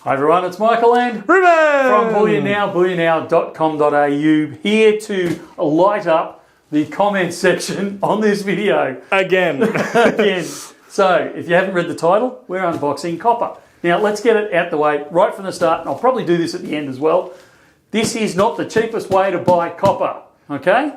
Hi everyone, it's Michael and Ruben from BullionNow, bullionnow.com.au, here to light up the comment section on this video. again. Again. So, if you haven't read the title, we're unboxing copper. Now, let's get it out the way right from the start, and I'll probably do this at the end as well. This is not the cheapest way to buy copper, okay?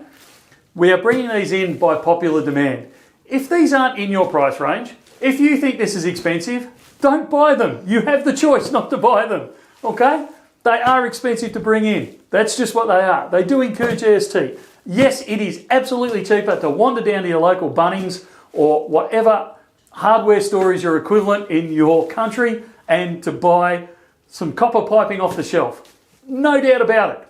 We are bringing these in by popular demand. If these aren't in your price range, if you think this is expensive, don't buy them. You have the choice not to buy them, okay? They are expensive to bring in. That's just what they are. They do incur GST. Yes, it is absolutely cheaper to wander down to your local Bunnings or whatever hardware store is your equivalent in your country and to buy some copper piping off the shelf. No doubt about it.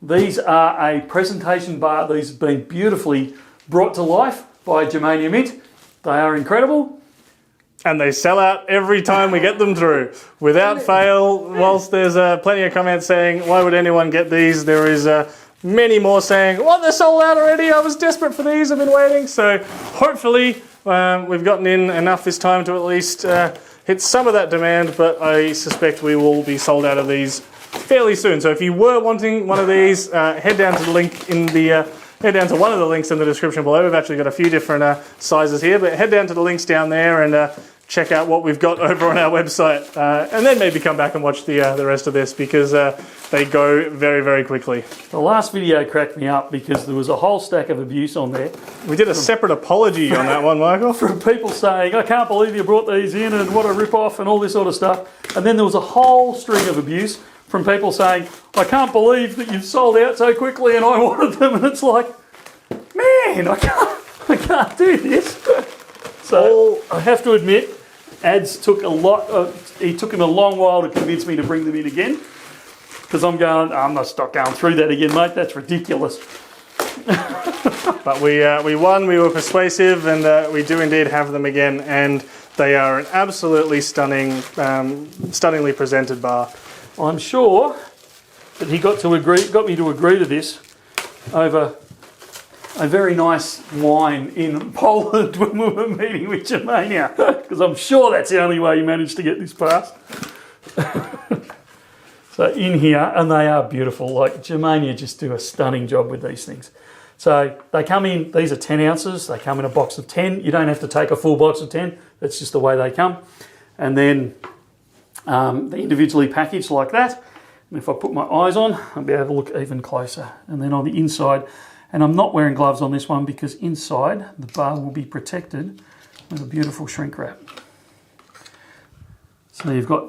These are a presentation bar. These have been beautifully brought to life by Germania Mint. They are incredible. And they sell out every time we get them through. Without fail, whilst there's plenty of comments saying, why would anyone get these? There is many more saying, what, they're sold out already? I was desperate for these, I've been waiting. So hopefully we've gotten in enough this time to at least hit some of that demand, but I suspect we will be sold out of these fairly soon. So if you were wanting one of these, head down to the link in the head down to one of the links in the description below. We've actually got a few different sizes here, but head down to the links down there and check out what we've got over on our website, and then maybe come back and watch the rest of this because they go very, very quickly. The last video cracked me up because there was a whole stack of abuse on there. We did a separate apology on that one, Michael. From people saying, I can't believe you brought these in and what a rip-off and all this sort of stuff. And then there was a whole string of abuse from people saying, I can't believe that you've sold out so quickly and I wanted them. And it's like, man, I can't do this. So I have to admit, Ads took it took him a long while to convince me to bring them in again. Because I'm not going through that again, mate. That's ridiculous. But we won, we were persuasive, and we do indeed have them again. And they are an absolutely stunning, stunningly presented bar. I'm sure that he got me to agree to this over a very nice wine in Poland when we were meeting with Germania, because I'm sure that's the only way he managed to get this past. So in here, and they are beautiful. Like Germania just do a stunning job with these things. So they come in, these are 10 ounces. They come in a box of 10. You don't have to take a full box of 10. That's just the way they come. And then they're individually packaged like that. And if I put my eyes on, I'll be able to look even closer. And then on the inside, and I'm not wearing gloves on this one because inside the bar will be protected with a beautiful shrink wrap. So you've got,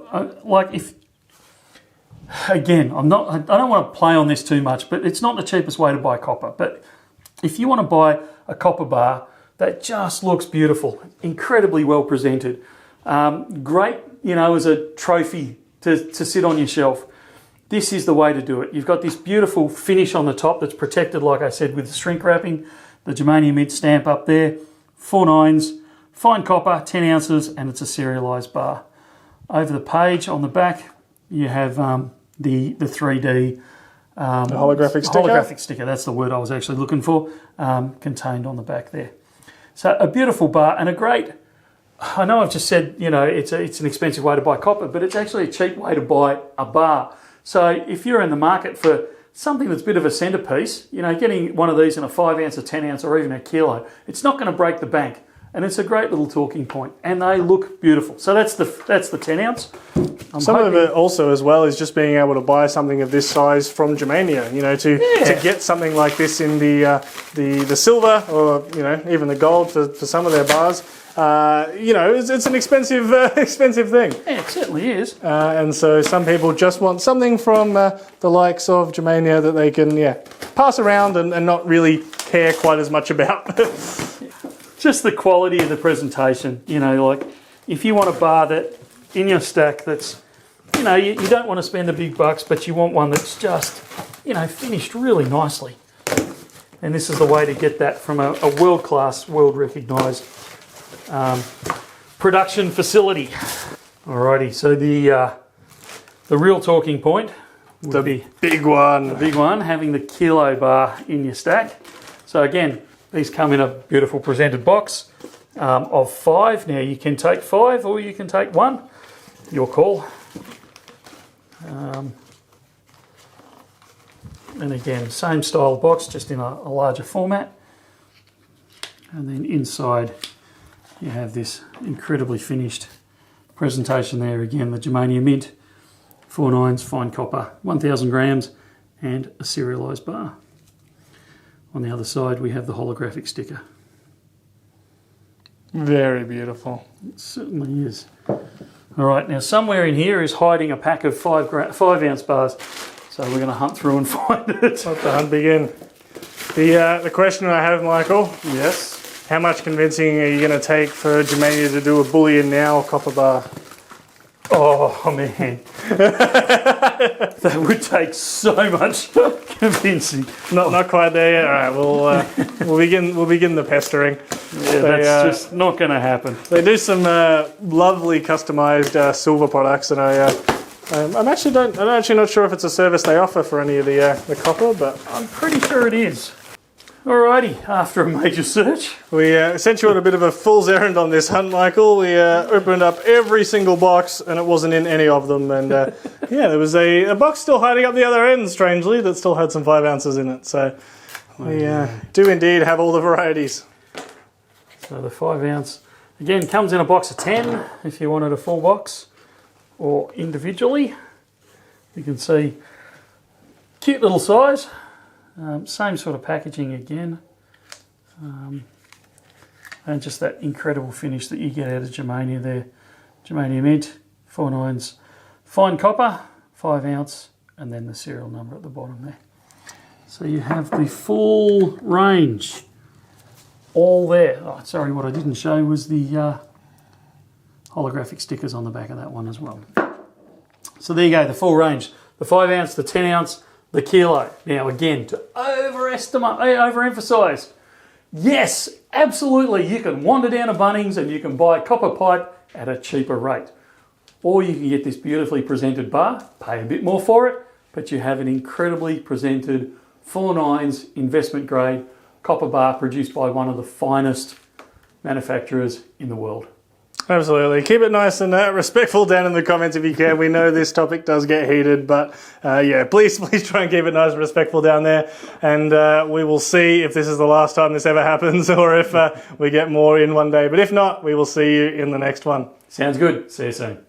again, I don't want to play on this too much, but it's not the cheapest way to buy copper. But if you want to buy a copper bar that just looks beautiful, incredibly well presented, great, as a trophy to sit on your shelf, this is the way to do it. You've got this beautiful finish on the top that's protected, like I said, with the shrink wrapping, the Germania Mint stamp up there, 4 nines, fine copper, 10 ounces, and it's a serialised bar. Over the page on the back, you have the 3D the holographic sticker. Holographic sticker, that's the word I was actually looking for, contained on the back there. So a beautiful bar and a great, I know I've just said, it's an expensive way to buy copper, but it's actually a cheap way to buy a bar. So if you're in the market for something that's a bit of a centerpiece, getting one of these in a 5 ounce, a 10 ounce, or even a kilo, it's not going to break the bank. And it's a great little talking point. And they look beautiful. So that's the 10 ounce. Some of it also as well is just being able to buy something of this size from Germania, to get something like this in the silver or, even the gold for some of their bars. It's an expensive thing. Yeah, it certainly is. And so some people just want something from the likes of Germania that they can, pass around and not really care quite as much about. Just the quality of the presentation, if you want a bar that in your stack that's, you don't want to spend the big bucks, but you want one that's just, finished really nicely. And this is the way to get that from a world-class, world-recognised production facility. Alrighty, so the real talking point would be big one. The big one, having the kilo bar in your stack. So again, these come in a beautiful presented box of 5. Now you can take 5 or you can take 1. Your call. And again, same style box, just in a larger format. And then inside you have this incredibly finished presentation there. Again, the germanium mint, 4 nines, fine copper, 1000 grams, and a serialised bar. On the other side, we have the holographic sticker. Very beautiful. It certainly is. All right, now somewhere in here is hiding a pack of 5-ounce bars. So we're going to hunt through and find it. Let the hunt begin. The question I have, Michael. Yes. How much convincing are you going to take for Germania to do a bullion now copper bar? Oh man, that would take so much convincing. Not quite there yet. All right, we'll begin the pestering. Yeah, that's just not going to happen. They do some lovely customized silver products, and I'm actually not sure if it's a service they offer for any of the copper, but I'm pretty sure it is. Alrighty, after a major search. We sent you on a bit of a fool's errand on this hunt, Michael. We opened up every single box and it wasn't in any of them. And yeah, there was a box still hiding up the other end, strangely, that still had some 5 ounces in it. So we do indeed have all the varieties. So the 5 ounce, again, comes in a box of 10 if you wanted a full box, or individually. You can see, cute little size. Same sort of packaging again, and just that incredible finish that you get out of Germania there. Germania mint, 4 nines, fine copper, 5 ounce, and then the serial number at the bottom there. So you have the full range all there. Oh, sorry, what I didn't show was the holographic stickers on the back of that one as well. So there you go, the full range. The 5 ounce, the 10 ounce, the kilo. Now again, to overemphasize, yes, absolutely, you can wander down to Bunnings and you can buy copper pipe at a cheaper rate. Or you can get this beautifully presented bar, pay a bit more for it, but you have an incredibly presented 4 nines investment grade copper bar produced by one of the finest manufacturers in the world. Absolutely. Keep it nice and respectful down in the comments if you can. We know this topic does get heated, but yeah, please try and keep it nice and respectful down there. And we will see if this is the last time this ever happens or if we get more in one day. But if not, we will see you in the next one. Sounds good. See you soon.